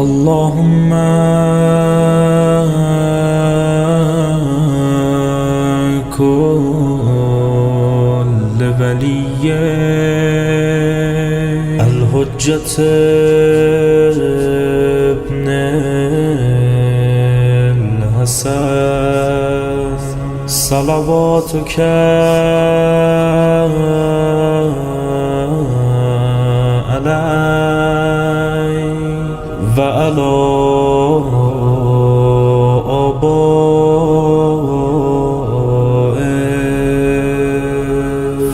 اللهم كن لولي الحجة ابن الحسن صلواتك عليه وعلى آبائه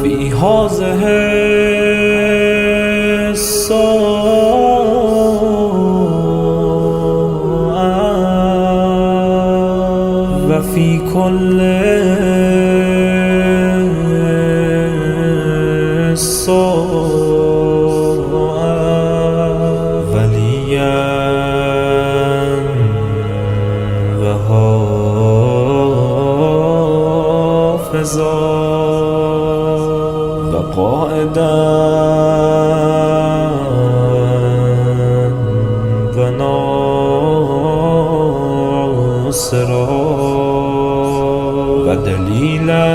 في هذه الساعة وفي كل وقائدا وناصرا ودليلا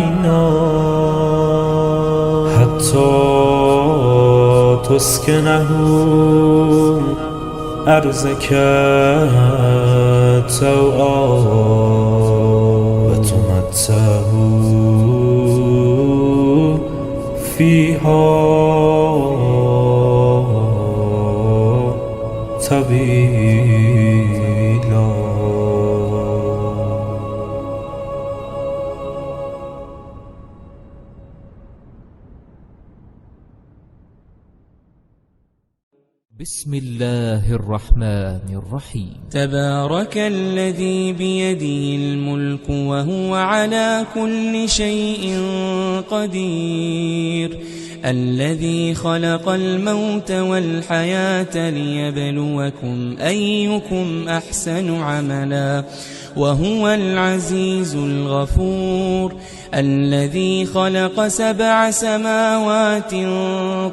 وعينا حتى تسكنه أرزك توعا وتمتعه فيها طويلا. بسم الله الرحمن الرحيم. تبارك الذي بيده الملك وهو على كل شيء قدير، الذي خلق الموت والحياة ليبلوكم أيكم أحسن عملا وهو العزيز الغفور، الذي خلق 7 سماوات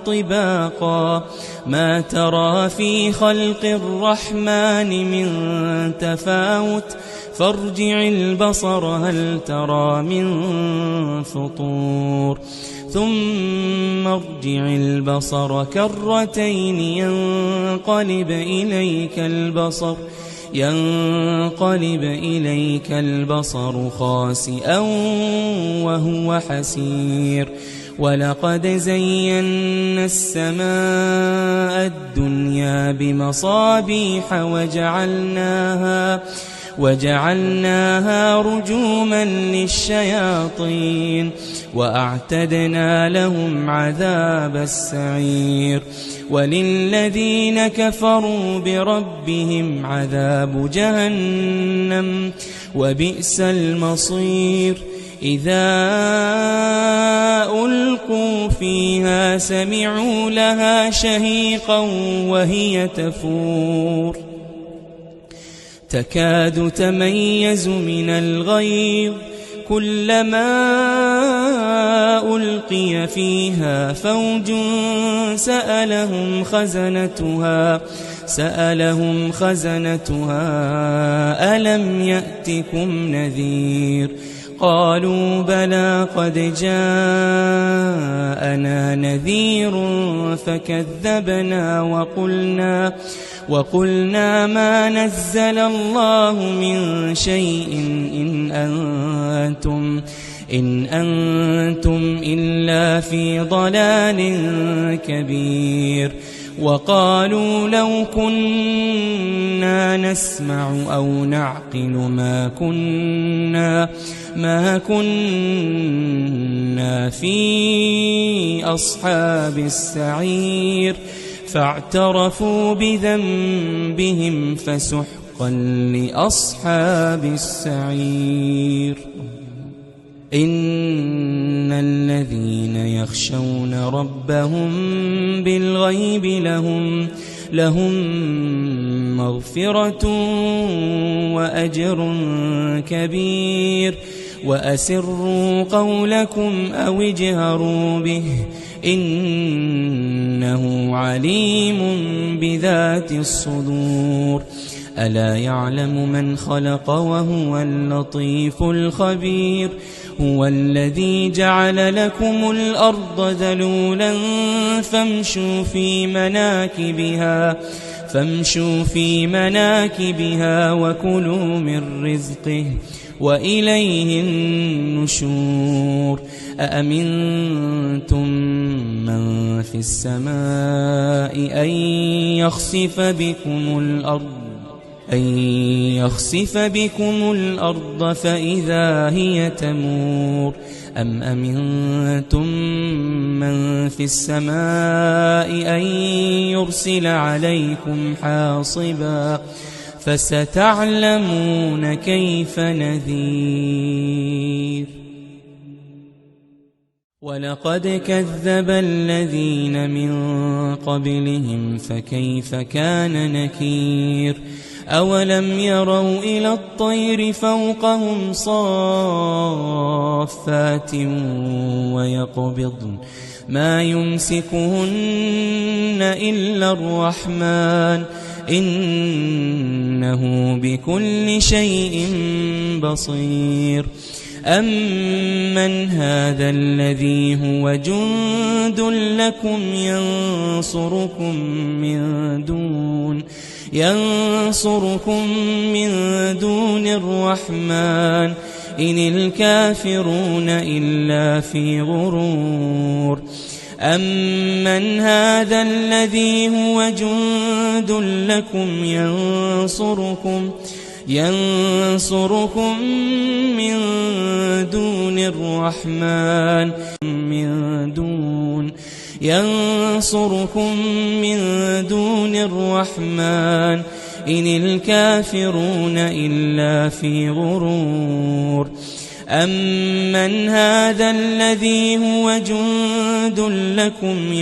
طباقا ما ترى في خلق الرحمن من تفاوت فارجع البصر هل ترى من فطور ثم ارجع البصر كرتين ينقلب إليك البصر خاسئا وهو حسير. ولقد زينا السماء الدنيا بمصابيح وجعلناها رجوما للشياطين وأعتدنا لهم عذاب السعير. وللذين كفروا بربهم عذاب جهنم وبئس المصير. إذا ألقوا فيها سمعوا لها شهيقا وهي تفور تكاد تميز من الغيظ كلما ألقي فيها فوج سألهم خزنتها ألم يأتكم نذير قالوا بلى قد جاءنا نذير فكذبنا وقلنا ما نزل الله من شيء إن أنتم إلا في ضلال كبير. وقالوا لو كنا نسمع أو نعقل ما كنا في أصحاب السعير فاعترفوا بذنبهم فسحقا لأصحاب السعير. إن الذين يخشون ربهم بالغيب لهم مغفرة وأجر كبير. وأسروا قولكم أو اجهروا به إنه عليم بذات الصدور ألا يعلم من خلق وهو اللطيف الخبير هو الذي جعل لكم الأرض ذلولا فامشوا في مناكبها وكلوا من رزقه وإليه النشور أأمنتم من في السماء أن يخسف بكم الأرض فإذا هي تمور أم أمنتم من في السماء أن يرسل عليكم حاصبا فستعلمون كيف نذير ولقد كذب الذين من قبلهم فكيف كان نكير أولم يروا إلى الطير فوقهم صافات ويقبضن ما يمسكهن إلا الرحمن إنه بكل شيء بصير أمن هذا الذي هو جند لكم ينصركم من دون الرحمن إن الكافرون إلا في غرور أمن هذا الذي هو جند لكم ينصركم من دون الرحمن إن الكافرون إلا في غرور أمن هذا الذي هو جند لكم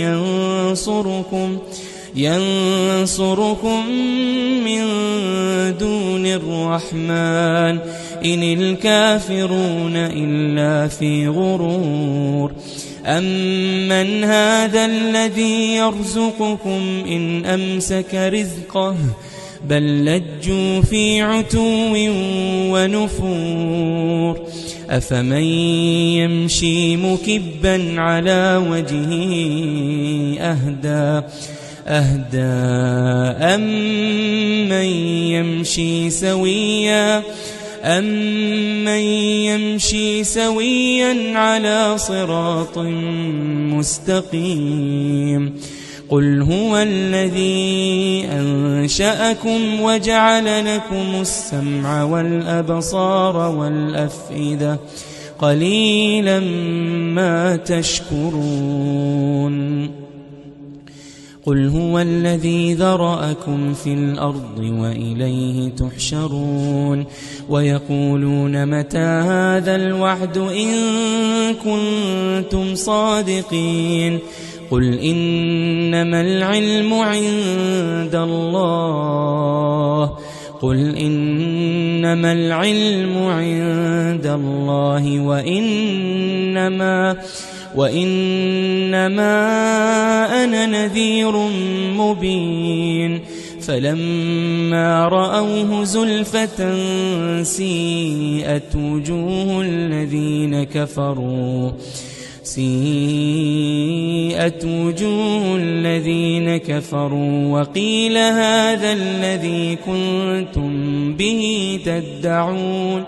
ينصركم من دون الرحمن إن الكافرون إلا في غرور أمن هذا الذي يرزقكم إن أمسك رزقه بل لجوا في عتو ونفور أفمن يمشي مكبا على وجهه أهدى أمن يمشي سويا على صراط مستقيم قل هو الذي أنشأكم وجعل لكم السمع والأبصار والأفئدة قليلا ما تشكرون قل هو الذي ذرأكم في الأرض وإليه تحشرون ويقولون متى هذا الوعد إن كنتم صادقين قل إنما العلم عند الله وإنما أنا نذير مبين فلما رأوه زلفة سيئت وجوه الذين كفروا وقيل هذا الذي كنتم به تدعون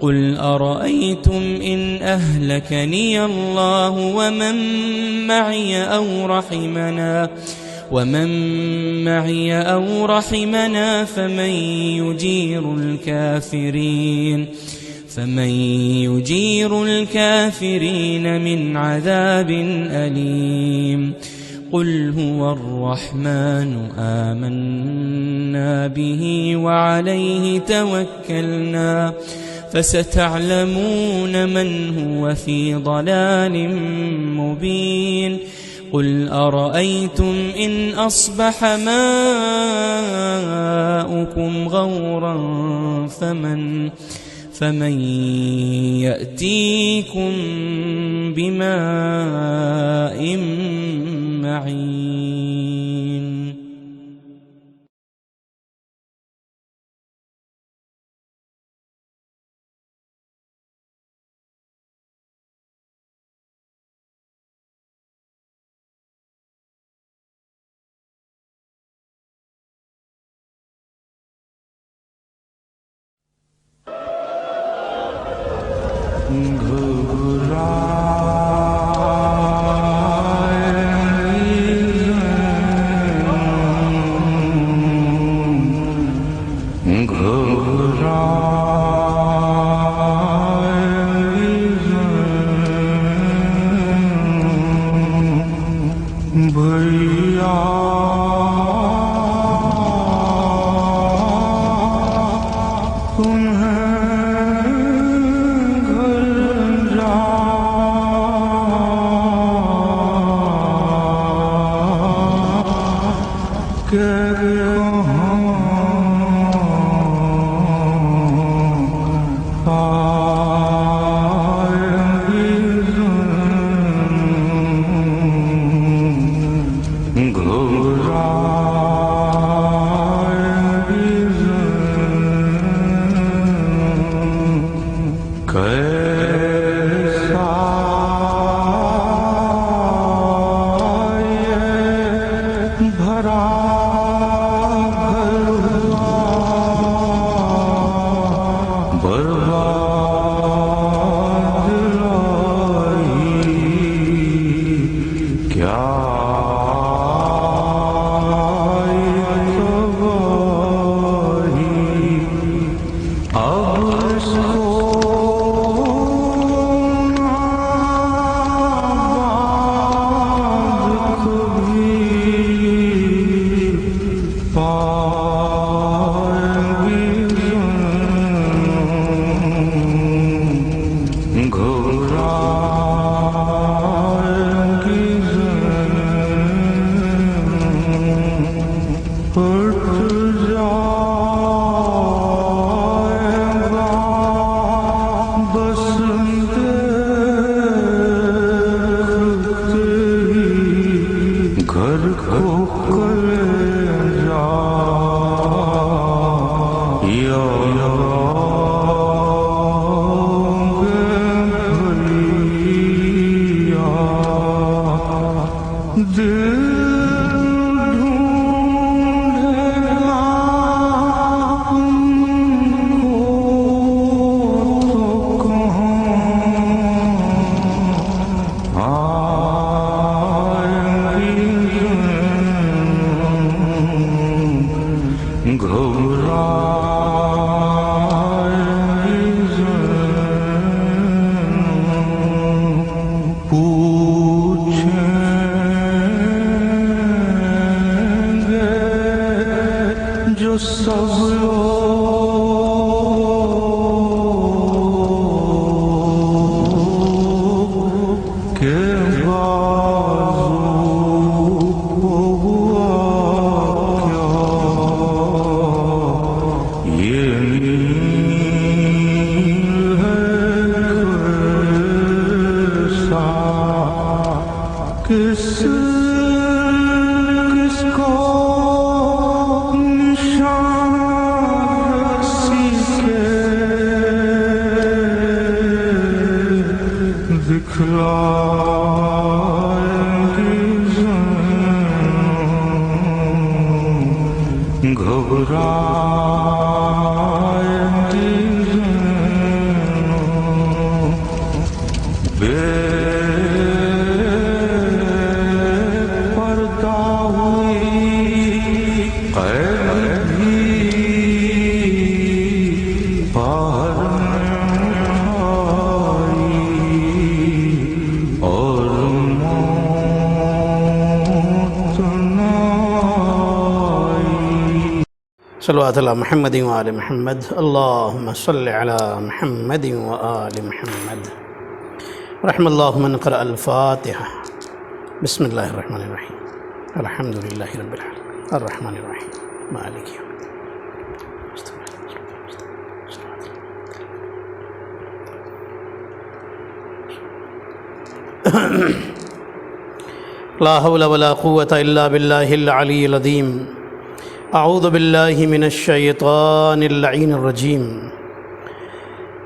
قل أرأيتم إن أهلكني الله ومن معي أو رحمنا فمن يجير الكافرين من عذاب أليم قل هو الرحمن آمنا به وعليه توكلنا فستعلمون من هو في ضلال مبين قل أرأيتم إن أصبح ماؤكم غورا فمن يأتيكم بماء صلوات علی محمد و آل محمد اللہم صل علی محمد و آل محمد رحم اللہ من قرأ الفاتحہ بسم اللہ الرحمن الرحیم الحمدللہ رب العالمین الرحمن الرحیم مالک یوم الدین لا حول ولا قوة الا باللہ العلی العظیم اعوذ باللہ من الشیطان اللعین الرجیم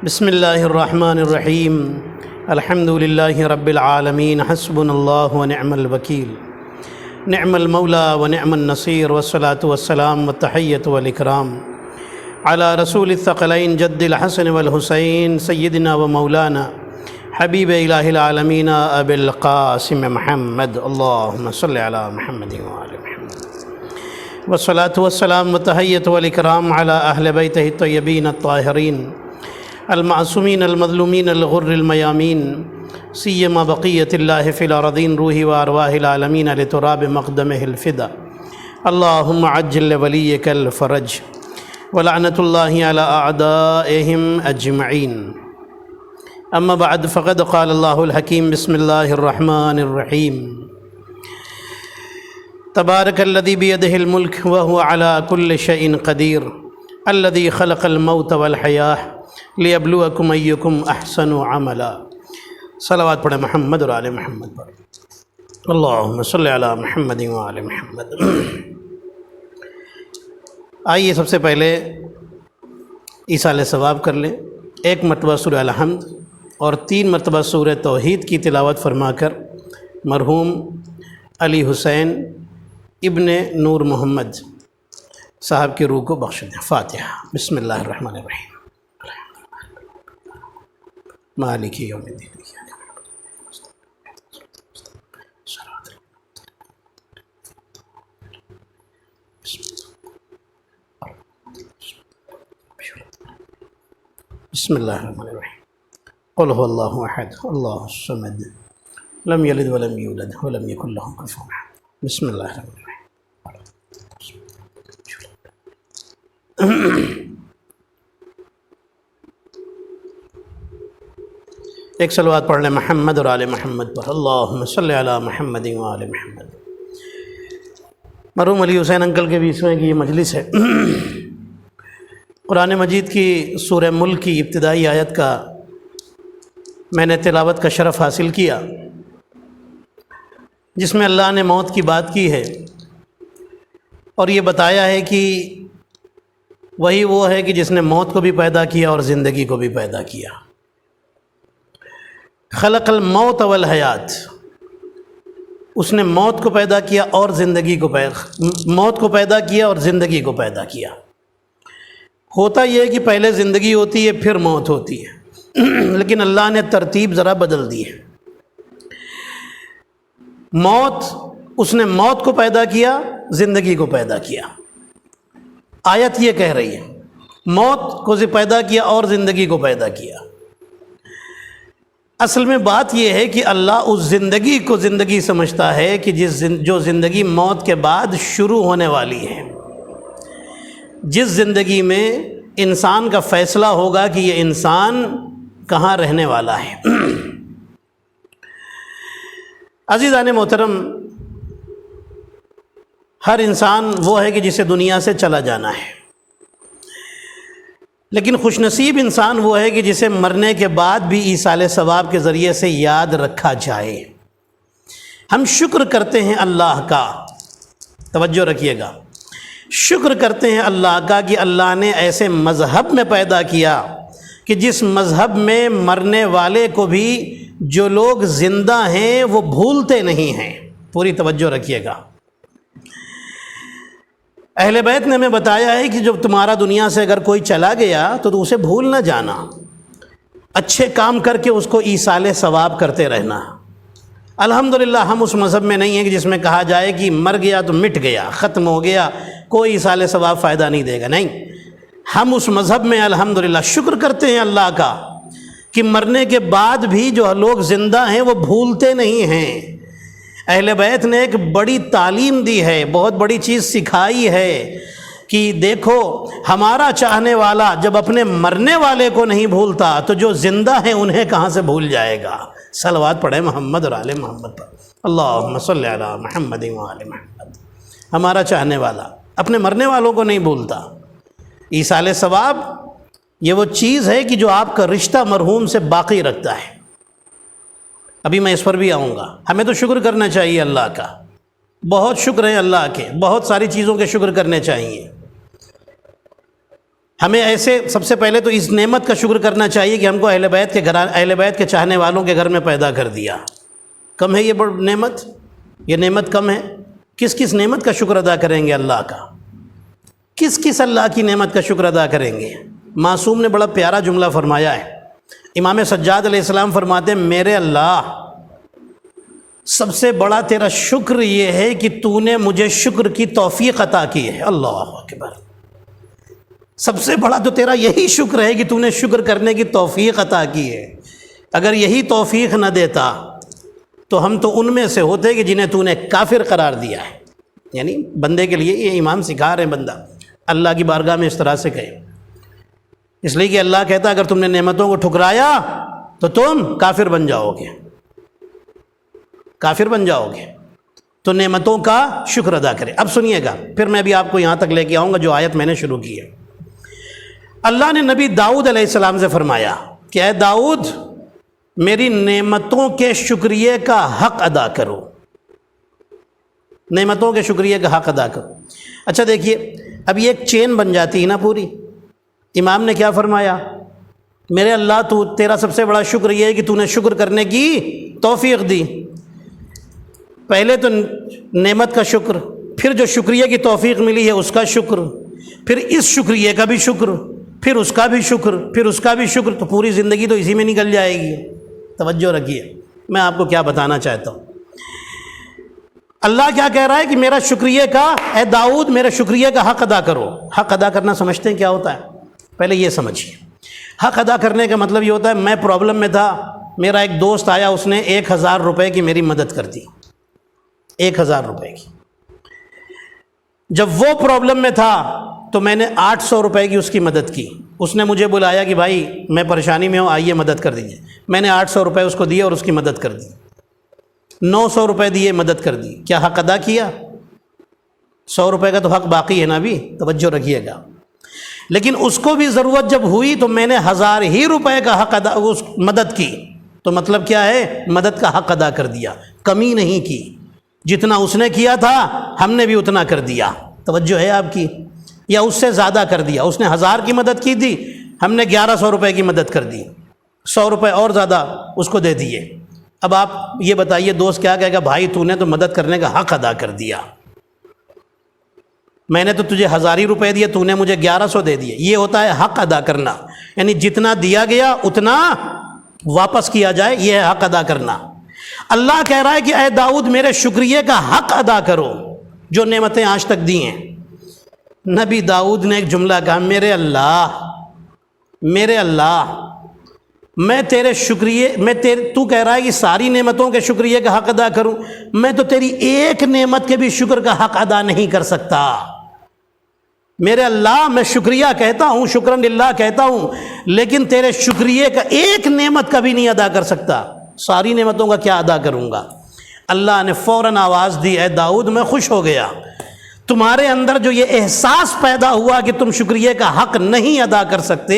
بسم اللہ الرحمن الرحیم الحمد للہ رب العالمین حسبنا اللہ ونعم الوکیل نعم المولا ونعم النصیر والصلاة والسلام والتحیۃ والاکرام علی رسول الثقلین جد الحسن والحسین سیدنا و مولانا حبیب الہ العالمین ابی القاسم محمد اللہم صلی علی محمد وآل محمد والصلاة والسلام وتحیۃ والاکرام علی اہل بیتہ الطیبین الطاہرین المعصومین المظلومین الغر المیامین سیما بقیت اللہ فی الارضین روح و ارواح العالمین لتراب مقدمہ الفدا اللہم عجل ولیک الفرج ولعنۃ اللہ علی اعدائہم اجمعین اما بعد فقد قال اللہ الحکیم بسم اللہ الرحمن الرحیم تبارک الذی بیدہ الملک وہو علی کل شیء قدیر الذی خلق الموت والحیاہ لیبلوکم ایکم احسن عملا۔ صلوات پڑھیں محمد اور آل محمد پر۔ اللہم صلی علی محمد و آل محمد۔ آئیے سب سے پہلے ایصال ثواب کر لیں۔ ایک مرتبہ سورہ الحمد اور 3 مرتبہ سورہ توحید کی تلاوت فرما کر مرحوم علی حسین ابن نور محمد صاحب کی روح کو بخش دیں۔ فاتحہ۔ بسم اللہ الرحمن الرحیم مالک یوم الدین۔ بسم اللہ الرحمن الرحیم قل هو اللہ احد اللہ الصمد لم یلد ولم یولد ولم یکن له کفوا احد۔ بسم اللہ الرحمن الرحیم۔ ایک صلوات پڑھ لیں محمد اور آل محمد پر۔ اللہم صلی علی محمد و آل محمد۔ مرحوم علی حسین انکل کے 20ویں کی یہ مجلس ہے۔ قرآن مجید کی سورہ ملک کی ابتدائی آیت کا میں نے تلاوت کا شرف حاصل کیا، جس میں اللہ نے موت کی بات کی ہے اور یہ بتایا ہے کہ وہی وہ ہے کہ جس نے موت کو بھی پیدا کیا اور زندگی کو بھی پیدا کیا۔ خلق الموت والحیات، اس نے موت کو پیدا کیا اور زندگی کو موت کو پیدا کیا اور زندگی کو پیدا کیا۔ ہوتا یہ ہے کہ پہلے زندگی ہوتی ہے پھر موت ہوتی ہے، لیکن اللہ نے ترتیب ذرا بدل دی ہے۔ موت، اس نے موت کو پیدا کیا، زندگی کو پیدا کیا۔ آیت یہ کہہ رہی ہے موت کو پیدا کیا اور زندگی کو پیدا کیا۔ اصل میں بات یہ ہے کہ اللہ اس زندگی کو زندگی سمجھتا ہے کہ جو زندگی موت کے بعد شروع ہونے والی ہے، جس زندگی میں انسان کا فیصلہ ہوگا کہ یہ انسان کہاں رہنے والا ہے۔ عزیزان محترم، ہر انسان وہ ہے کہ جسے دنیا سے چلا جانا ہے، لیکن خوش نصیب انسان وہ ہے کہ جسے مرنے کے بعد بھی ایصال ثواب کے ذریعے سے یاد رکھا جائے۔ ہم شکر کرتے ہیں اللہ کا، توجہ رکھیے گا، شکر کرتے ہیں اللہ کا کہ اللہ نے ایسے مذہب میں پیدا کیا کہ جس مذہب میں مرنے والے کو بھی جو لوگ زندہ ہیں وہ بھولتے نہیں ہیں۔ پوری توجہ رکھیے گا۔ اہل بیت نے ہمیں بتایا ہے کہ جب تمہارا دنیا سے اگر کوئی چلا گیا تو اسے بھول نہ جانا، اچھے کام کر کے اس کو ایصال ثواب کرتے رہنا۔ الحمدللہ ہم اس مذہب میں نہیں ہیں کہ جس میں کہا جائے کہ مر گیا تو مٹ گیا، ختم ہو گیا، کوئی ایصال ثواب فائدہ نہیں دے گا۔ نہیں، ہم اس مذہب میں الحمدللہ شکر کرتے ہیں اللہ کا کہ مرنے کے بعد بھی جو لوگ زندہ ہیں وہ بھولتے نہیں ہیں۔ اہل بیت نے ایک بڑی تعلیم دی ہے، بہت بڑی چیز سکھائی ہے کہ دیکھو ہمارا چاہنے والا جب اپنے مرنے والے کو نہیں بھولتا تو جو زندہ ہیں انہیں کہاں سے بھول جائے گا۔ صلوات پڑھیں محمد اور آل محمد پر۔ اللہم صلی علی محمد و آل محمد۔ ہمارا چاہنے والا اپنے مرنے والوں کو نہیں بھولتا۔ ایصال ثواب یہ وہ چیز ہے کہ جو آپ کا رشتہ مرحوم سے باقی رکھتا ہے۔ ابھی میں اس پر بھی آؤں گا۔ ہمیں تو شکر کرنا چاہیے اللہ کا، بہت شکر ہے اللہ کے، بہت ساری چیزوں کے شکر کرنے چاہیے ہمیں۔ ایسے سب سے پہلے تو اس نعمت کا شکر کرنا چاہیے کہ ہم کو اہل بیت کے چاہنے والوں کے گھر میں پیدا کر دیا۔ کم ہے یہ بڑی نعمت؟ یہ نعمت کم ہے؟ کس کس نعمت کا شکر ادا کریں گے اللہ کا؟ کس کس اللہ کی نعمت کا شکر ادا کریں گے؟ معصوم نے بڑا پیارا جملہ فرمایا ہے۔ امام سجاد علیہ السلام فرماتے ہیں میرے اللہ سب سے بڑا تیرا شکر یہ ہے کہ تو نے مجھے شکر کی توفیق عطا کی ہے۔ اللہ اکبر، سب سے بڑا تو تیرا یہی شکر ہے کہ تو نے شکر کرنے کی توفیق عطا کی ہے۔ اگر یہی توفیق نہ دیتا تو ہم تو ان میں سے ہوتے کہ جنہیں تو نے کافر قرار دیا ہے۔ یعنی بندے کے لیے یہ امام سکھا رہے ہیں، بندہ اللہ کی بارگاہ میں اس طرح سے کہے، اس لیے کہ اللہ کہتا ہے اگر تم نے نعمتوں کو ٹھکرایا تو تم کافر بن جاؤ گے، کافر بن جاؤ گے۔ تو نعمتوں کا شکر ادا کرے۔ اب سنیے گا، پھر میں بھی آپ کو یہاں تک لے کے آؤں گا جو آیت میں نے شروع کی ہے۔ اللہ نے نبی داؤد علیہ السلام سے فرمایا کہ اے داؤد میری نعمتوں کے شکریہ کا حق ادا کرو، نعمتوں کے شکریہ کا حق ادا کرو۔ اچھا دیکھیے، اب یہ ایک چین بن جاتی ہے نا پوری۔ امام نے کیا فرمایا؟ میرے اللہ تو تیرا سب سے بڑا شکر یہ ہے کہ تو نے شکر کرنے کی توفیق دی۔ پہلے تو نعمت کا شکر، پھر جو شکریہ کی توفیق ملی ہے اس کا شکر، پھر اس شکریہ کا بھی شکر، پھر اس کا بھی شکر، پھر اس کا بھی شکر، تو پوری زندگی تو اسی میں نکل جائے گی۔ توجہ رکھیے، میں آپ کو کیا بتانا چاہتا ہوں۔ اللہ کیا کہہ رہا ہے کہ میرا شکریہ کا، اے داؤد میرے شکریہ کا حق ادا کرو۔ حق ادا کرنا سمجھتے ہیں کیا ہوتا ہے؟ پہلے یہ سمجھیے، حق ادا کرنے کا مطلب یہ ہوتا ہے میں پرابلم میں تھا، میرا ایک دوست آیا، اس نے 1000 روپے کی میری مدد کر دی، 1000 روپے کی۔ جب وہ پرابلم میں تھا تو میں نے 800 روپے کی اس کی مدد کی۔ اس نے مجھے بلایا کہ بھائی میں پریشانی میں ہوں، آئیے مدد کر دیجیے۔ میں نے 800 روپے اس کو دیے اور اس کی مدد کر دی۔ 900 روپے دیے، مدد کر دی۔ کیا حق ادا کیا؟ 100 روپے کا تو حق باقی ہے نا بھی، توجہ رکھیے گا۔ لیکن اس کو بھی ضرورت جب ہوئی تو میں نے 1000 ہی روپے کا حق ادا، اس مدد کی، تو مطلب کیا ہے؟ مدد کا حق ادا کر دیا، کمی نہیں کی۔ جتنا اس نے کیا تھا ہم نے بھی اتنا کر دیا۔ توجہ ہے آپ کی؟ یا اس سے زیادہ کر دیا، اس نے 1000 کی مدد کی تھی، ہم نے 1100 روپے کی مدد کر دی، 100 روپے اور زیادہ اس کو دے دیے۔ اب آپ یہ بتائیے دوست کیا کہے گا؟ بھائی تو نے تو مدد کرنے کا حق ادا کر دیا، میں نے تو تجھے 1000 ہی روپے دیے، تو نے مجھے 1100 دے دیے۔ یہ ہوتا ہے حق ادا کرنا، یعنی جتنا دیا گیا اتنا واپس کیا جائے، یہ ہے حق ادا کرنا۔ اللہ کہہ رہا ہے کہ اے داؤد میرے شکریہ کا حق ادا کرو جو نعمتیں آج تک دی ہیں۔ نبی داؤد نے ایک جملہ کہا، میرے اللہ میں تیرے شکریہ، تو کہہ رہا ہے کہ ساری نعمتوں کے شکریہ کا حق ادا کروں، میں تو تیری ایک نعمت کے بھی شکر کا حق ادا نہیں کر سکتا۔ میرے اللہ میں شکریہ کہتا ہوں، شکرا للہ کہتا ہوں، لیکن تیرے شکریہ کا ایک نعمت کا بھی نہیں ادا کر سکتا، ساری نعمتوں کا کیا ادا کروں گا؟ اللہ نے فوراً آواز دی، اے داؤد میں خوش ہو گیا، تمہارے اندر جو یہ احساس پیدا ہوا کہ تم شکریہ کا حق نہیں ادا کر سکتے،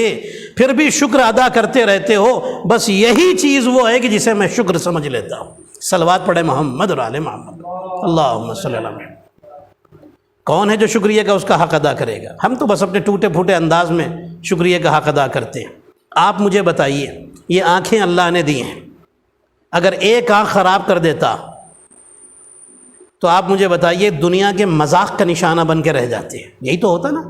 پھر بھی شکر ادا کرتے رہتے ہو، بس یہی چیز وہ ہے کہ جسے میں شکر سمجھ لیتا ہوں۔ صلوات پڑھے محمد اور آل محمد، اللہم صلی اللہ علیہ وسلم۔ کون ہے جو شکریہ کا اس کا حق ادا کرے گا؟ ہم تو بس اپنے ٹوٹے پھوٹے انداز میں شکریہ کا حق ادا کرتے ہیں۔ آپ مجھے بتائیے، یہ آنکھیں اللہ نے دی ہیں، اگر ایک آنکھ خراب کر دیتا تو آپ مجھے بتائیے دنیا کے مذاق کا نشانہ بن کے رہ جاتے ہیں۔ یہی تو ہوتا نا،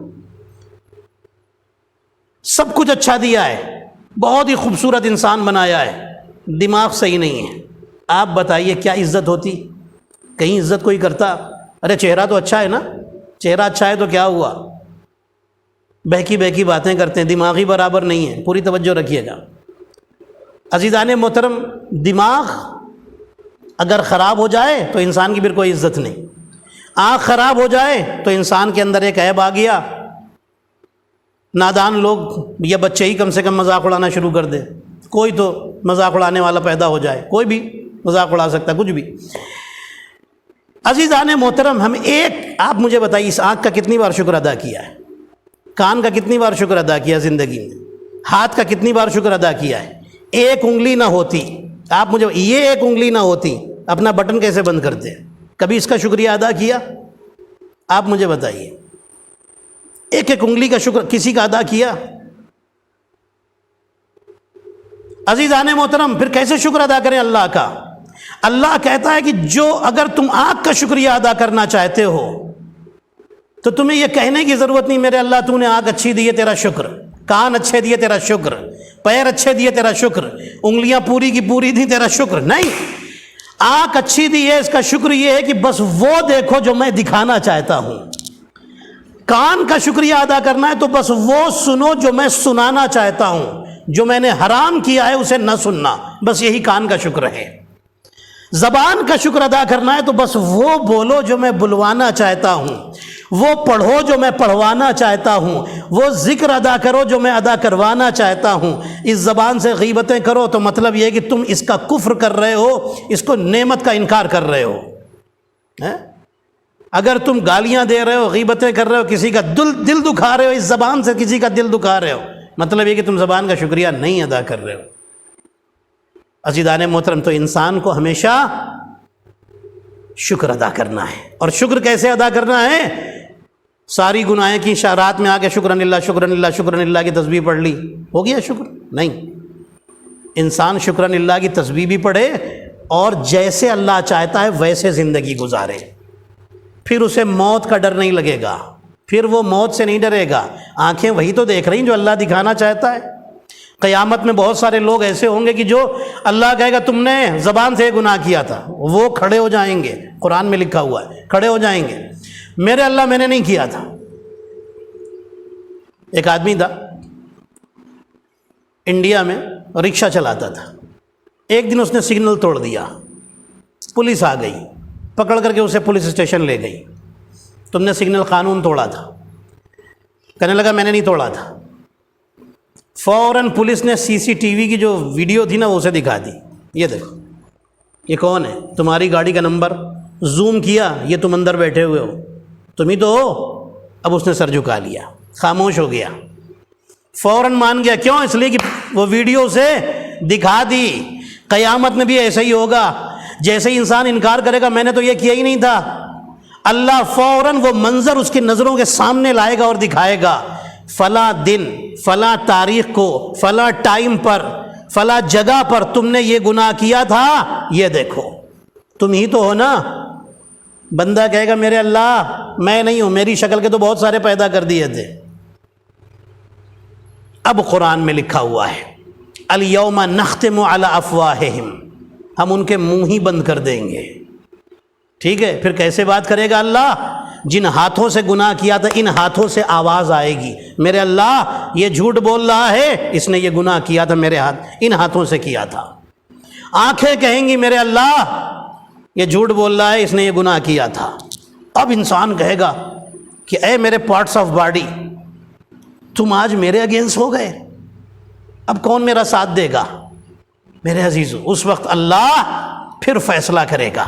سب کچھ اچھا دیا ہے، بہت ہی خوبصورت انسان بنایا ہے، دماغ صحیح نہیں ہے، آپ بتائیے کیا عزت ہوتی؟ کہیں عزت کوئی کرتا؟ ارے چہرہ تو اچھا ہے نا، چہرہ اچھا ہے تو کیا ہوا؟ بہکی بہکی باتیں کرتے ہیں، دماغی برابر نہیں ہے۔ پوری توجہ رکھیے گا عزیزان محترم، دماغ اگر خراب ہو جائے تو انسان کی پھر کوئی عزت نہیں۔ آنکھ خراب ہو جائے تو انسان کے اندر ایک عیب آ گیا، نادان لوگ یا بچے ہی کم سے کم مذاق اڑانا شروع کر دے، کوئی تو مذاق اڑانے والا پیدا ہو جائے، کوئی بھی مذاق اڑا سکتا ہے، کچھ بھی۔ عزیزان محترم، ہم آپ مجھے بتائیے اس آنکھ کا کتنی بار شکر ادا کیا ہے؟ کان کا کتنی بار شکر ادا کیا زندگی میں؟ ہاتھ کا کتنی بار شکر ادا کیا ہے؟ ایک انگلی نہ ہوتی، آپ مجھے یہ ایک انگلی نہ ہوتی، اپنا بٹن کیسے بند کرتے؟ کبھی اس کا شکریہ ادا کیا؟ آپ مجھے بتائیے، ایک ایک انگلی کا شکر کسی کا ادا کیا؟ عزیزان محترم، پھر کیسے شکر ادا کریں اللہ کا؟ اللہ کہتا ہے کہ جو اگر تم آنکھ کا شکریہ ادا کرنا چاہتے ہو تو تمہیں یہ کہنے کی ضرورت نہیں میرے اللہ تو نے آنکھ اچھی دی ہے تیرا شکر، کان اچھے دیے تیرا شکر، پیر اچھے دیے تیرا شکر، انگلیاں پوری کی پوری دی تیرا شکر، نہیں، آنکھ اچھی دی ہے اس کا شکر یہ ہے کہ بس وہ دیکھو جو میں دکھانا چاہتا ہوں، کان کا شکریہ ادا کرنا ہے تو بس وہ سنو جو میں سنانا چاہتا ہوں، جو میں نے حرام کیا ہے اسے نہ سننا، بس یہی کان کا شکر ہے۔ زبان کا شکر ادا کرنا ہے تو بس وہ بولو جو میں بلوانا چاہتا ہوں، وہ پڑھو جو میں پڑھوانا چاہتا ہوں، وہ ذکر ادا کرو جو میں ادا کروانا چاہتا ہوں۔ اس زبان سے غیبتیں کرو تو مطلب یہ ہے کہ تم اس کا کفر کر رہے ہو، اس کو نعمت کا انکار کر رہے ہو۔ اگر تم گالیاں دے رہے ہو، غیبتیں کر رہے ہو، کسی کا دل دکھا رہے ہو، اس زبان سے کسی کا دل دکھا رہے ہو، مطلب یہ کہ تم زبان کا شکریہ نہیں ادا کر رہے ہو۔ عزیزان محترم، تو انسان کو ہمیشہ شکر ادا کرنا ہے، اور شکر کیسے ادا کرنا ہے؟ ساری گناہیں کی رات میں آ کے شکرن اللہ شکرن اللہ شکرن اللہ کی تسبیح پڑھ لی، ہو گیا شکر؟ نہیں، انسان شکرن اللہ کی تسبیح بھی پڑھے اور جیسے اللہ چاہتا ہے ویسے زندگی گزارے، پھر اسے موت کا ڈر نہیں لگے گا، پھر وہ موت سے نہیں ڈرے گا، آنکھیں وہی تو دیکھ رہی ہیں جو اللہ دکھانا چاہتا ہے۔ قیامت میں بہت سارے لوگ ایسے ہوں گے کہ جو اللہ کہے گا تم نے زبان سے گناہ کیا تھا، وہ کھڑے ہو جائیں گے، قرآن میں لکھا ہوا ہے کھڑے ہو جائیں گے، میرے اللہ میں نے نہیں کیا تھا۔ ایک آدمی تھا انڈیا میں، رکشہ چلاتا تھا، ایک دن اس نے سگنل توڑ دیا، پولیس آ گئی، پکڑ کر کے اسے پولیس اسٹیشن لے گئی، تم نے سگنل قانون توڑا تھا۔ کہنے لگا میں نے نہیں توڑا تھا۔ فوراً پولیس نے CCTV کی جو ویڈیو تھی نا وہ اسے دکھا دی، یہ دیکھو یہ کون ہے، تمہاری گاڑی کا نمبر، زوم کیا، یہ تم اندر بیٹھے ہوئے ہو، تم ہی تو ہو۔ اب اس نے سر جھکا لیا، خاموش ہو گیا، فوراً مان گیا، کیوں؟ اس لیے کہ وہ ویڈیو اسے دکھا دی۔ قیامت میں بھی ایسا ہی ہوگا، جیسے ہی انسان انکار کرے گا میں نے تو یہ کیا ہی نہیں تھا، اللہ فوراً وہ منظر اس کی نظروں کے سامنے لائے گا اور دکھائے گا، فلاں دن فلاں تاریخ کو فلاں ٹائم پر فلاں جگہ پر تم نے یہ گناہ کیا تھا، یہ دیکھو، تم ہی تو ہو نا۔ بندہ کہے گا میرے اللہ میں نہیں ہوں، میری شکل کے تو بہت سارے پیدا کر دیے تھے۔ اب قرآن میں لکھا ہوا ہے الیوم نختم علی افواہہم، ہم ان کے منہ ہی بند کر دیں گے۔ ٹھیک ہے، پھر کیسے بات کرے گا اللہ؟ جن ہاتھوں سے گناہ کیا تھا ان ہاتھوں سے آواز آئے گی، میرے اللہ یہ جھوٹ بول رہا ہے، اس نے یہ گناہ کیا تھا میرے ان ہاتھوں سے کیا تھا۔ آنکھیں کہیں گی میرے اللہ یہ جھوٹ بول رہا ہے، اس نے یہ گناہ کیا تھا۔ اب انسان کہے گا کہ اے میرے پارٹس آف باڈی، تم آج میرے اگینسٹ ہو گئے، اب کون میرا ساتھ دے گا؟ میرے عزیزو، اس وقت اللہ پھر فیصلہ کرے گا،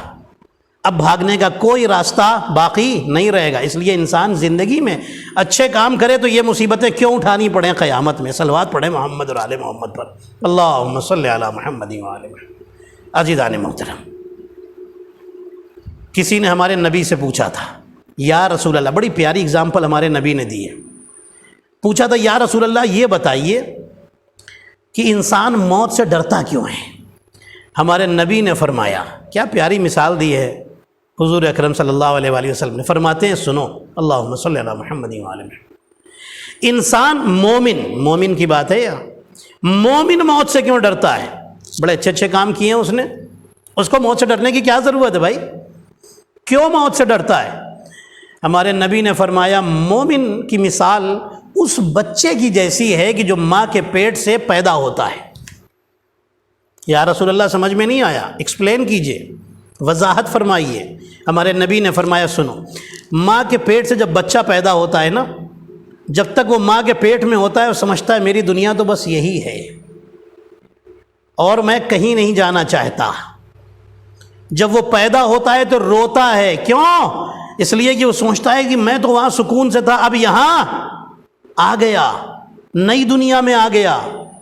اب بھاگنے کا کوئی راستہ باقی نہیں رہے گا۔ اس لیے انسان زندگی میں اچھے کام کرے تو یہ مصیبتیں کیوں اٹھانی پڑیں قیامت میں؟ صلوات پڑھیں محمد اور آل محمد پر، اللہم صلی علی محمد و آل محمد۔ عزیزان محترم، کسی نے ہمارے نبی سے پوچھا تھا یا رسول اللہ، بڑی پیاری اگزامپل ہمارے نبی نے دی ہے، پوچھا تھا یا رسول اللہ یہ بتائیے کہ انسان موت سے ڈرتا کیوں ہے؟ ہمارے نبی نے فرمایا، کیا پیاری مثال دی ہے حضور اکرم صلی اللہ علیہ وآلہ وسلم نے، فرماتے ہیں سنو، اللہم صلی علی محمد و آل محمد، انسان مومن کی بات ہے، یا مومن موت سے کیوں ڈرتا ہے؟ بڑے اچھے اچھے کام کیے ہیں اس نے، اس کو موت سے ڈرنے کی کیا ضرورت ہے بھائی؟ کیوں موت سے ڈرتا ہے؟ ہمارے نبی نے فرمایا مومن کی مثال اس بچے کی جیسی ہے کہ جو ماں کے پیٹ سے پیدا ہوتا ہے۔ یا رسول اللہ سمجھ میں نہیں آیا، ایکسپلین کیجئے، وضاحت فرمائیے۔ ہمارے نبی نے فرمایا سنو، ماں کے پیٹ سے جب بچہ پیدا ہوتا ہے نا، جب تک وہ ماں کے پیٹ میں ہوتا ہے وہ سمجھتا ہے میری دنیا تو بس یہی ہے اور میں کہیں نہیں جانا چاہتا۔ جب وہ پیدا ہوتا ہے تو روتا ہے، کیوں؟ اس لیے کہ وہ سوچتا ہے کہ میں تو وہاں سکون سے تھا، اب یہاں آ گیا، نئی دنیا میں آ گیا،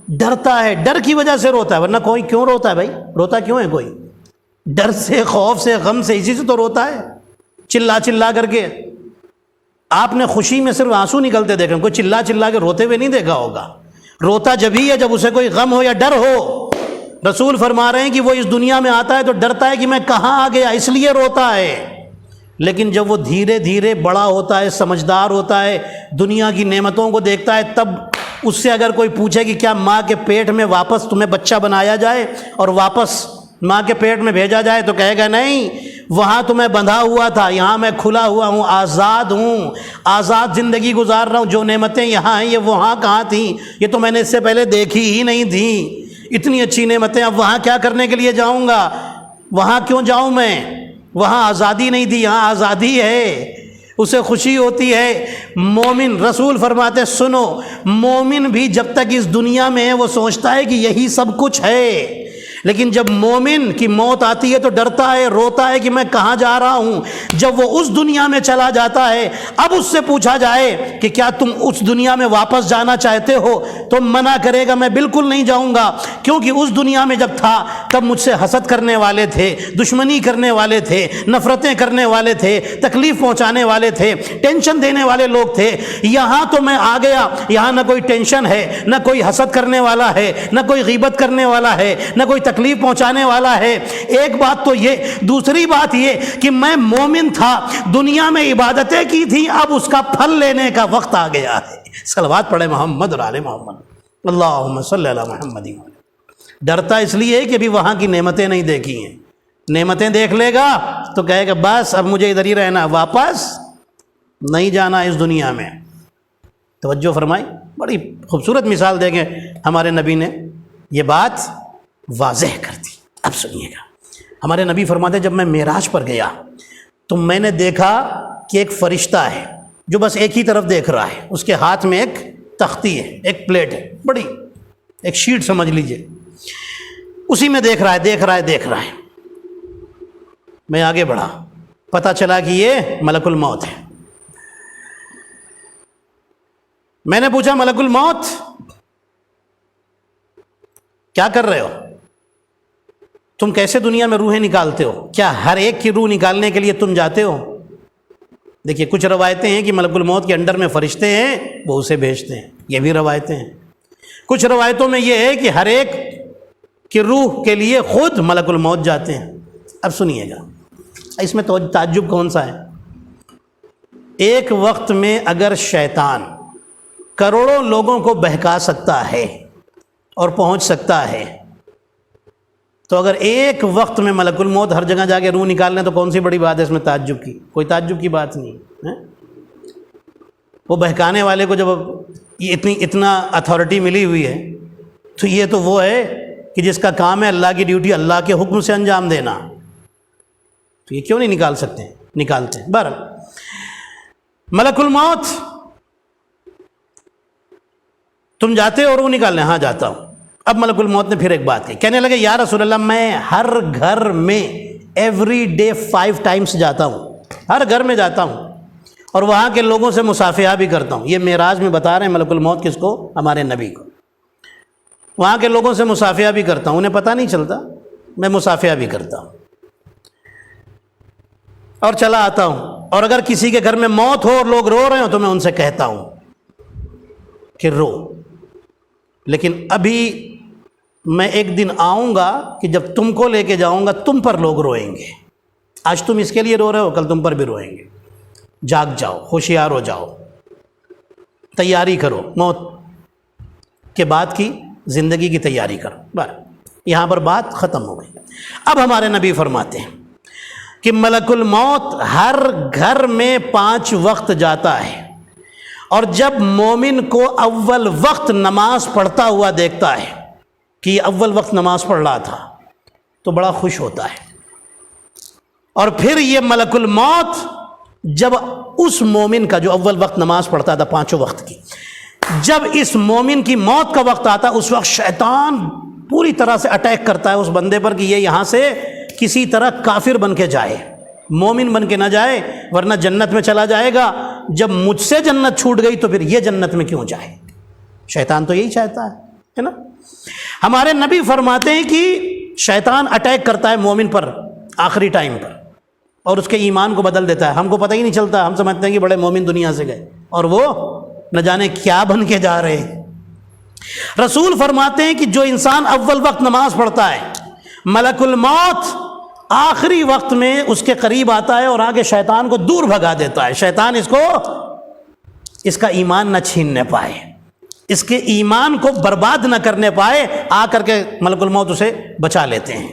ڈرتا ہے، ڈر کی وجہ سے روتا ہے، ورنہ کوئی کیوں روتا ہے بھائی؟ روتا کیوں ہے کوئی؟ ڈر سے، خوف سے، غم سے، اسی سے تو روتا ہے، چلا چلا کر کے۔ آپ نے خوشی میں صرف آنسو نکلتے دیکھے، کوئی چلا چلا کے روتے ہوئے نہیں دیکھا ہوگا۔ روتا جبھی ہے جب اسے کوئی غم ہو یا ڈر ہو۔ رسول فرما رہے ہیں کہ وہ اس دنیا میں آتا ہے تو ڈرتا ہے کہ میں کہاں آ گیا، اس لیے روتا ہے۔ لیکن جب وہ دھیرے دھیرے بڑا ہوتا ہے، سمجھدار ہوتا ہے، دنیا کی نعمتوں کو دیکھتا ہے، تب اس سے اگر کوئی پوچھے کہ کیا ماں کے پیٹ میں واپس تمہیں بچہ بنایا جائے اور واپس ماں کے پیٹ میں بھیجا جائے، تو کہے گا نہیں، وہاں تو میں بندھا ہوا تھا، یہاں میں کھلا ہوا ہوں، آزاد ہوں، آزاد زندگی گزار رہا ہوں، جو نعمتیں یہاں ہیں یہ وہاں کہاں تھیں؟ یہ تو میں نے اس سے پہلے دیکھی ہی نہیں تھیں، اتنی اچھی نعمتیں، اب وہاں کیا کرنے کے لیے جاؤں گا؟ وہاں کیوں جاؤں میں؟ وہاں آزادی نہیں تھی، یہاں آزادی ہے، اسے خوشی ہوتی ہے۔ مومن، رسول فرماتے سنو، مومن بھی جب تک اس دنیا میں ہے وہ سوچتا ہے کہ یہی سب کچھ ہے، لیکن جب مومن کی موت آتی ہے تو ڈرتا ہے، روتا ہے کہ میں کہاں جا رہا ہوں۔ جب وہ اس دنیا میں چلا جاتا ہے، اب اس سے پوچھا جائے کہ کیا تم اس دنیا میں واپس جانا چاہتے ہو، تو منع کرے گا میں بالکل نہیں جاؤں گا، کیونکہ اس دنیا میں جب تھا تب مجھ سے حسد کرنے والے تھے، دشمنی کرنے والے تھے، نفرتیں کرنے والے تھے، تکلیف پہنچانے والے تھے، ٹینشن دینے والے لوگ تھے۔ یہاں تو میں آ گیا، یہاں نہ کوئی ٹینشن ہے، نہ کوئی حسد کرنے والا ہے، نہ کوئی غیبت کرنے والا ہے، نہ کوئی تکلیف پہنچانے والا ہے۔ ایک بات تو یہ، دوسری بات یہ کہ میں مومن تھا، دنیا میں عبادتیں کی تھی، اب اس کا پھل لینے کا وقت آ گیا ہے۔ صلوات پڑھے محمد اور آل محمد، اللہم صلی علی محمد۔ ڈرتا اس لیے کہ ابھی وہاں کی نعمتیں نہیں دیکھی ہیں، نعمتیں دیکھ لے گا تو کہے گا بس اب مجھے ادھر ہی رہنا، واپس نہیں جانا اس دنیا میں۔ توجہ فرمائی، بڑی خوبصورت مثال دے کے ہمارے نبی نے یہ بات واضح کر دی۔ اب سنیے گا، ہمارے نبی فرماتے جب میں معراج پر گیا تو میں نے دیکھا کہ ایک فرشتہ ہے جو بس ایک ہی طرف دیکھ رہا ہے، اس کے ہاتھ میں ایک تختی ہے، ایک پلیٹ ہے، بڑی ایک شیٹ سمجھ لیجئے، اسی میں دیکھ رہا ہے۔ میں آگے بڑھا، پتہ چلا کہ یہ ملک الموت ہے۔ میں نے پوچھا ملک الموت کیا کر رہے ہو؟ تم کیسے دنیا میں روحیں نکالتے ہو؟ کیا ہر ایک کی روح نکالنے کے لیے تم جاتے ہو؟ دیکھیے کچھ روایتیں ہیں کہ ملک الموت کے انڈر میں فرشتے ہیں، وہ اسے بھیجتے ہیں، یہ بھی روایتیں ہیں۔ کچھ روایتوں میں یہ ہے کہ ہر ایک کی روح کے لیے خود ملک الموت جاتے ہیں۔ اب سنیے گا، اس میں تعجب کون سا ہے؟ ایک وقت میں اگر شیطان کروڑوں لوگوں کو بہکا سکتا ہے اور پہنچ سکتا ہے، تو اگر ایک وقت میں ملک الموت ہر جگہ جا کے روح نکالنے تو کون سی بڑی بات ہے اس میں تعجب کی؟ کوئی تعجب کی بات نہیں ہے۔ وہ بہکانے والے کو جب اتنا اتھارٹی ملی ہوئی ہے تو یہ تو وہ ہے کہ جس کا کام ہے اللہ کی ڈیوٹی اللہ کے حکم سے انجام دینا، تو یہ کیوں نہیں نکال سکتے؟ نکالتے ہیں۔ بہرحال ملک الموت، تم جاتے ہو روح نکالنے؟ ہاں جاتا ہوں۔ اب ملک الموت نے پھر ایک بات کہی، کہنے لگے یا رسول اللہ میں ہر گھر میں ایوری ڈے 5 ٹائمز جاتا ہوں، ہر گھر میں جاتا ہوں اور وہاں کے لوگوں سے مصافحہ بھی کرتا ہوں۔ یہ معراج میں بتا رہے ہیں ملک الموت کس کو؟ ہمارے نبی کو۔ وہاں کے لوگوں سے مصافحہ بھی کرتا ہوں، انہیں پتہ نہیں چلتا، میں مصافحہ بھی کرتا ہوں اور چلا آتا ہوں، اور اگر کسی کے گھر میں موت ہو اور لوگ رو رہے ہوں تو میں ان سے کہتا ہوں کہ رو، لیکن ابھی میں ایک دن آؤں گا کہ جب تم کو لے کے جاؤں گا تم پر لوگ روئیں گے، آج تم اس کے لیے رو رہے ہو کل تم پر بھی روئیں گے، جاگ جاؤ، ہوشیار ہو جاؤ، تیاری کرو، موت کے بعد کی زندگی کی تیاری کرو۔ بس یہاں پر بات ختم ہو گئی۔ اب ہمارے نبی فرماتے ہیں کہ ملک الموت ہر گھر میں 5 وقت جاتا ہے، اور جب مومن کو اول وقت نماز پڑھتا ہوا دیکھتا ہے کہ یہ اول وقت نماز پڑھ رہا تھا تو بڑا خوش ہوتا ہے، اور پھر یہ ملک الموت جب اس مومن کا جو اول وقت نماز پڑھتا تھا 5 وقت کی، جب اس مومن کی موت کا وقت آتا اس وقت شیطان پوری طرح سے اٹیک کرتا ہے اس بندے پر کہ یہ یہاں سے کسی طرح کافر بن کے جائے، مومن بن کے نہ جائے، ورنہ جنت میں چلا جائے گا، جب مجھ سے جنت چھوٹ گئی تو پھر یہ جنت میں کیوں جائے؟ شیطان تو یہی چاہتا ہے نا۔ ہمارے نبی فرماتے ہیں کہ شیطان اٹیک کرتا ہے مومن پر آخری ٹائم پر اور اس کے ایمان کو بدل دیتا ہے، ہم کو پتہ ہی نہیں چلتا، ہم سمجھتے ہیں کہ بڑے مومن دنیا سے گئے اور وہ نہ جانے کیا بن کے جا رہے ہیں۔ رسول فرماتے ہیں کہ جو انسان اول وقت نماز پڑھتا ہے، ملک الموت آخری وقت میں اس کے قریب آتا ہے اور آگے شیطان کو دور بھگا دیتا ہے، شیطان اس کا ایمان نہ چھیننے پائے، اس کے ایمان کو برباد نہ کرنے پائے، آ کر کے ملک الموت اسے بچا لیتے ہیں،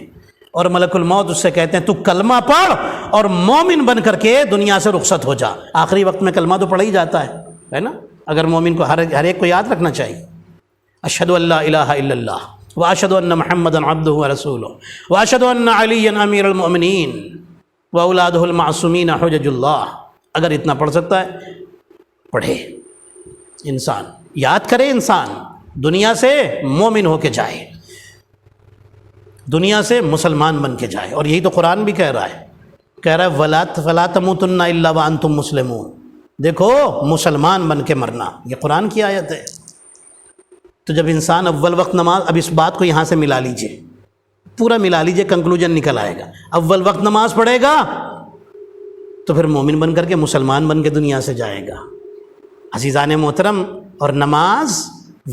اور ملک الموت اس سے کہتے ہیں تو کلمہ پڑھ اور مومن بن کر کے دنیا سے رخصت ہو جا۔ آخری وقت میں کلمہ تو پڑھا ہی جاتا ہے نا، اگر مومن کو ہر ایک کو یاد رکھنا چاہیے، اشہد ان لا الہ الا اللہ واشہد ان محمدا عبدہ ورسولہ واشہد ان علی امیر المؤمنین واولادہ المعصومین حجج اللہ۔ اگر اتنا پڑھ سکتا ہے پڑھے، انسان یاد کرے، انسان دنیا سے مومن ہو کے جائے، دنیا سے مسلمان بن کے جائے، اور یہی تو قرآن بھی کہہ رہا ہے وَلَا تَمُوتُنَّ إِلَّا وَأَنْتُمْ مُسْلِمُونَ، دیکھو مسلمان بن کے مرنا، یہ قرآن کی آیت ہے۔ تو جب انسان اول وقت نماز، اب اس بات کو یہاں سے ملا لیجئے، پورا ملا لیجئے، کنکلوژن نکل آئے گا، اول وقت نماز پڑھے گا تو پھر مومن بن کر کے مسلمان بن کے دنیا سے جائے گا۔ عزیزان محترم، اور نماز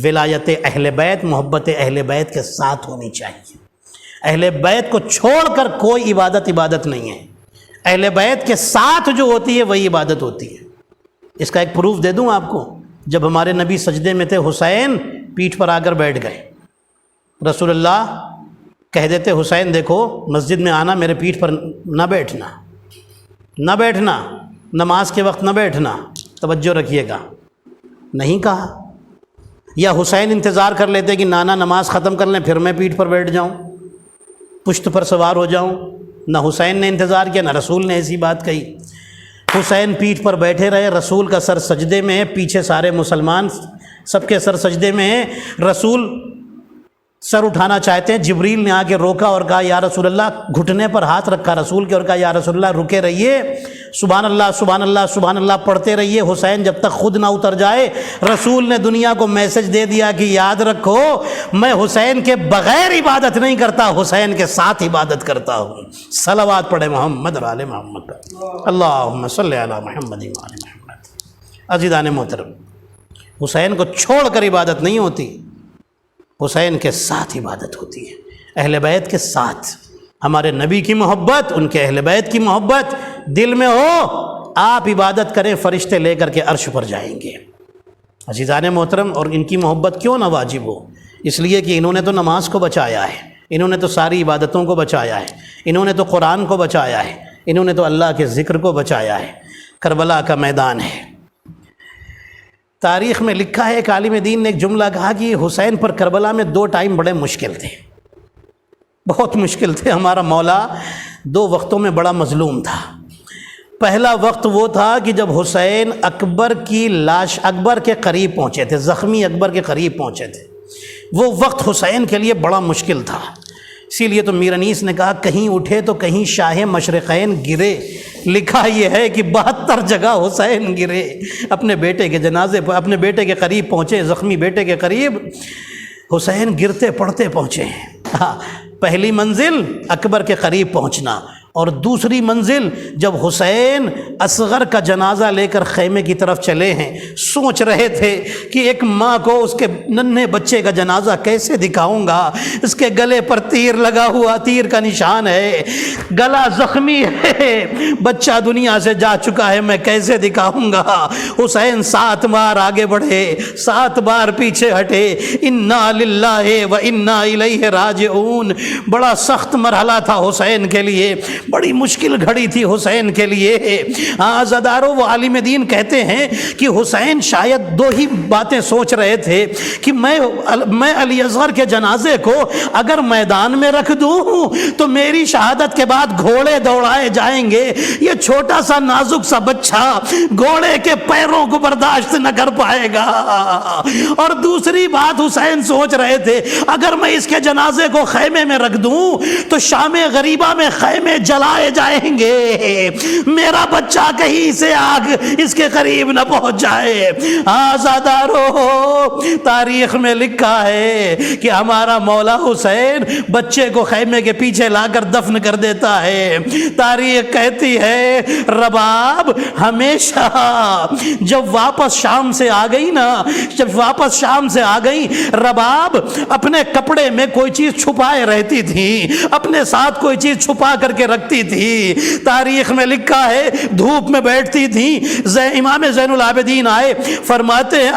ولایت اہل بیت، محبت اہل بیت کے ساتھ ہونی چاہیے۔ اہل بیت کو چھوڑ کر کوئی عبادت نہیں ہے، اہل بیت کے ساتھ جو ہوتی ہے وہی عبادت ہوتی ہے۔ اس کا ایک پروف دے دوں آپ کو، جب ہمارے نبی سجدے میں تھے، حسین پیٹھ پر آ کر بیٹھ گئے، رسول اللہ کہہ دیتے حسین دیکھو مسجد میں آنا، میرے پیٹھ پر نہ بیٹھنا، نماز کے وقت نہ بیٹھنا، توجہ رکھیے گا، نہیں کہا۔ یا حسین انتظار کر لیتے کہ نانا نماز ختم کر لیں پھر میں پیٹھ پر بیٹھ جاؤں، پشت پر سوار ہو جاؤں، نہ حسین نے انتظار کیا نہ رسول نے ایسی بات کہی۔ حسین پیٹھ پر بیٹھے رہے، رسول کا سر سجدے میں ہے، پیچھے سارے مسلمان سب کے سر سجدے میں ہیں، رسول سر اٹھانا چاہتے ہیں، جبریل نے آ کے روکا اور کہا یا رسول اللہ، گھٹنے پر ہاتھ رکھا رسول کے اور کہا یا رسول اللہ رکے رہیے، سبحان اللہ سبحان اللہ سبحان اللہ پڑھتے رہیے، حسین جب تک خود نہ اتر جائے۔ رسول نے دنیا کو میسج دے دیا کہ یاد رکھو میں حسین کے بغیر عبادت نہیں کرتا، حسین کے ساتھ عبادت کرتا ہوں۔ صلوات پڑھے محمد و آل محمد پر، اللہم صلی علی محمد و آل محمد۔ عزیزان محترم، حسین کو چھوڑ کر عبادت نہیں ہوتی، حسین کے ساتھ عبادت ہوتی ہے، اہل بیت کے ساتھ۔ ہمارے نبی کی محبت، ان کے اہل بیت کی محبت دل میں ہو، آپ عبادت کریں، فرشتے لے کر کے عرش پر جائیں گے۔ عزیزان محترم، اور ان کی محبت کیوں نہ واجب ہو؟ اس لیے کہ انہوں نے تو نماز کو بچایا ہے، انہوں نے تو ساری عبادتوں کو بچایا ہے، انہوں نے تو قرآن کو بچایا ہے، انہوں نے تو اللہ کے ذکر کو بچایا ہے۔ کربلا کا میدان ہے، تاریخ میں لکھا ہے، ایک عالم دین نے ایک جملہ کہا کہ حسین پر کربلا میں 2 ٹائم بڑے مشکل تھے، بہت مشکل تھے۔ ہمارا مولا 2 وقتوں میں بڑا مظلوم تھا۔ پہلا وقت وہ تھا کہ جب حسین اکبر کی لاش، اکبر کے قریب پہنچے تھے، زخمی اکبر کے قریب پہنچے تھے، وہ وقت حسین کے لیے بڑا مشکل تھا۔ اسی لیے تو میر انیس نے کہا کہیں اٹھے تو کہیں شاہ مشرقین گرے، لکھا یہ ہے کہ 72 جگہ حسین گرے، اپنے بیٹے کے جنازے پر، اپنے بیٹے کے قریب پہنچے، زخمی بیٹے کے قریب حسین گرتے پڑتے پہنچے ہیں۔ پہلی منزل اکبر کے قریب پہنچنا، اور دوسری منزل جب حسین اصغر کا جنازہ لے کر خیمے کی طرف چلے ہیں، سوچ رہے تھے کہ ایک ماں کو اس کے ننھے بچے کا جنازہ کیسے دکھاؤں گا، اس کے گلے پر تیر لگا ہوا، تیر کا نشان ہے، گلا زخمی ہے، بچہ دنیا سے جا چکا ہے، میں کیسے دکھاؤں گا۔ حسین 7 بار آگے بڑھے، 7 بار پیچھے ہٹے، انا للہ و انا الیہ راجعون۔ بڑا سخت مرحلہ تھا حسین کے لیے، بڑی مشکل گھڑی تھی حسین کے لیے۔ عزادارو، وہ عالم دین کہتے ہیں کہ حسین شاید 2 ہی باتیں سوچ رہے تھے کہ میں علی اصغر کے جنازے کو اگر میدان میں رکھ دوں تو میری شہادت کے بعد گھوڑے دوڑائے جائیں گے، یہ چھوٹا سا نازک سا بچہ گھوڑے کے پیروں کو برداشت نہ کر پائے گا۔ اور دوسری بات حسین سوچ رہے تھے اگر میں اس کے جنازے کو خیمے میں رکھ دوں تو شام غریبہ میں خیمے جلائے جائیں گے، میرا بچہ کہیں سے آگ اس کے قریب نہ پہنچ جائے۔ عزادارو، تاریخ میں لکھا ہے کہ ہمارا مولا حسین بچے کو خیمے کے پیچھے لا کر دفن کر دیتا ہے۔ تاریخ کہتی ہے رباب ہمیشہ جب واپس شام سے آ گئی نا، رباب اپنے کپڑے میں کوئی چیز چھپائے رہتی تھی، اپنے ساتھ کوئی چیز چھپا کر کے رکھتی تھی۔ تاریخ میں لکھا ہے دھوپ میں بیٹھتی تھی، امام زین العابدین آئے، فرماتے ہیں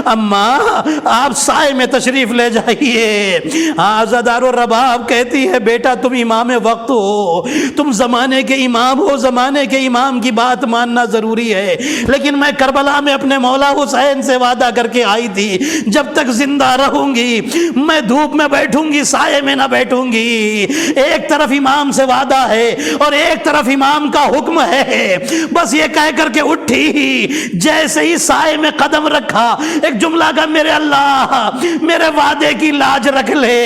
اماں آپ سائے میں تشریف لے جائیے۔ عزادارو، رباب کہتی ہے بیٹا تم امام وقت ہو، تم زمانے کے امام ہو، زمانے کے امام کی بات ماننا ضروری ہے، لیکن میں کربلا میں اپنے مولا حسین سے وعدہ کر کے آئی تھی جب تک زندہ رہوں گی میں دھوپ میں بیٹھوں گی، سائے میں نہ بیٹھوں گی۔ ایک طرف امام سے وعدہ ہے اور ایک طرف امام کا حکم ہے۔ بس یہ کہہ کر کے اٹھی، جیسے ہی سائے میں قدم رکھا ایک جملہ کا میرے اللہ میرے وعدے کی لاج رکھ لے۔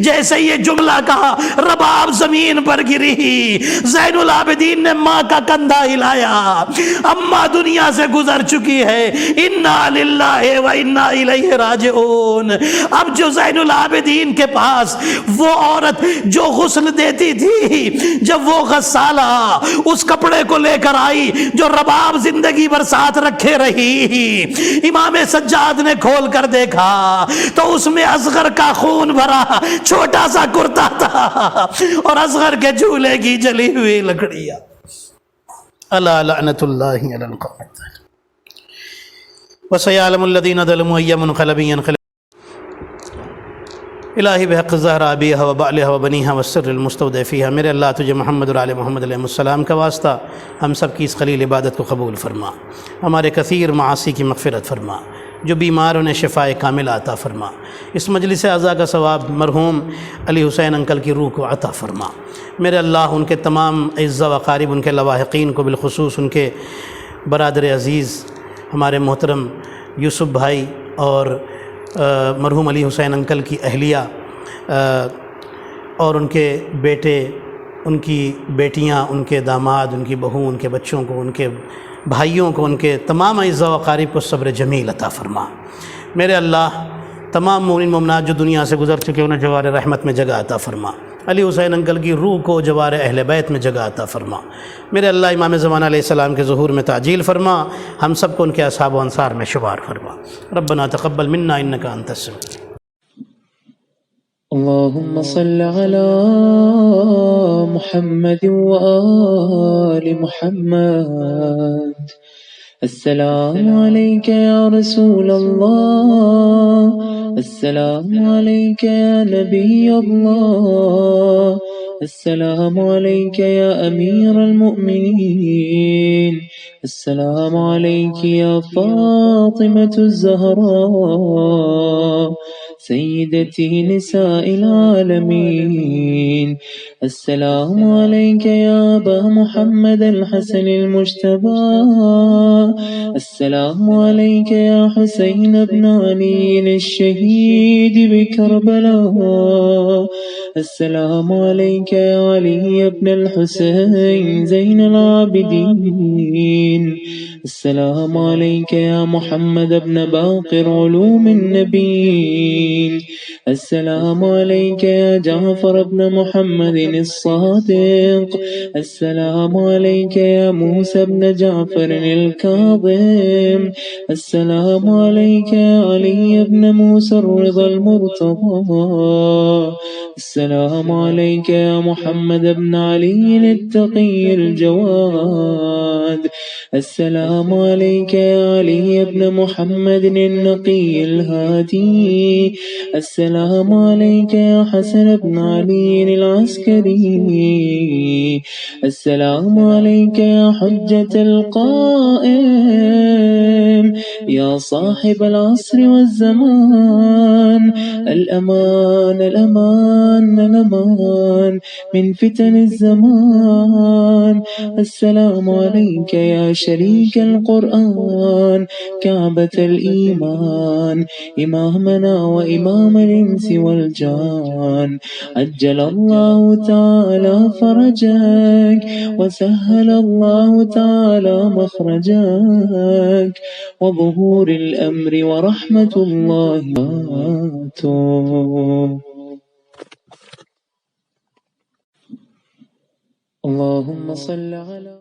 جیسے یہ جملہ کہا رباب زمین پر گری۔ زین العابدین نے ماں کا کندھا ہلایا، اماں دنیا سے گزر چکی ہے، انا للہ و انا الیہ راجعون۔ اب جو زین العابدین کے پاس وہ عورت جو غسل دیتی تھی، جب وہ غسالہ اس کپڑے کو لے کر آئی جو رباب زندگی بھر ساتھ رکھے رہی، امام سجاد نے کھول کر دیکھا تو اس میں اصغر کا خون بھرا چھوٹا سا کرتا تھا اور اصغر کے جھولے کی جلی ہوئی لکڑیاں۔ الا لعنت اللہ علی القوم وسيعلم الذين ظلموا أي منقلب ينقلبون۔ الہی بحق زہرا ابیہا و بعلہا و بنیہا والسر المستودع فیہا، میرے اللہ تجھے محمد اور آل محمد علیہ السلام کا واسطہ ہم سب کی اس قلیل عبادت کو قبول فرما، ہمارے کثیر معاصی کی مغفرت فرما، جو بیمار انہیں شفاء کامل عطا فرما، اس مجلس اعزا کا ثواب مرحوم علی حسین انکل کی روح کو عطا فرما۔ میرے اللہ ان کے تمام اعزا و اقارب، ان کے لواحقین کو، بالخصوص ان کے برادر عزیز ہمارے محترم یوسف بھائی اور مرحوم علی حسین انکل کی اہلیہ اور ان کے بیٹے، ان کی بیٹیاں، ان کے داماد، ان کی بہو، ان کے بچوں کو، ان کے بھائیوں کو، ان کے تمام اعزا و اقارب کو صبر جمیل عطا فرما۔ میرے اللہ تمام مومن مومنات جو دنیا سے گزر چکے انہیں جوار رحمت میں جگہ عطا فرما، علی حسین انکل کی روح کو جوار اہل بیت میں جگہ عطا فرما۔ میرے اللہ امام زمانہ علیہ السلام کے ظہور میں تعجیل فرما، ہم سب کو ان کے اصحاب و انصار میں شمار فرما۔ ربنا تقبل منا انک انت السمیع۔ اللهم صل على محمد وآل محمد۔ السلام عليك يا رسول الله، السلام عليك يا نبي الله، السلام عليك يا أمير المؤمنين، السلام عليك يا فاطمة الزهراء سيدتي نساء العالمين، السلام عليك يا أبا محمد الحسن المجتبى، السلام عليك يا حسين بن علي الشهيد بكربلاء، السلام عليك يا علي بن الحسين زين العابدين، السلام عليك يا محمد بن باقر علوم النبيين، السلام عليك يا جعفر بن محمد الصادق، السلام عليك يا موسى بن جعفر الكاظم، السلام عليك يا علي بن موسى الرضا المرتضى، السلام عليك يا محمد بن علي التقي الجواد، السلام عليك يا علي بن محمد النقي الهادي، السلام عليك يا حسن بن علي العسكري، السلام عليك يا حجة القائم، يا صاحب العصر والزمان. الأمان الأمان الأمان من فتن الزمان. السلام عليك يا شريك القرآن، كعبة الإيمان، إمامنا وإمام الإنس والجان. عجل الله تعالى فرجك، وسهل الله تعالى مخرجك، وظهور الأمر ورحمة الله وبركاته. اللهم صل على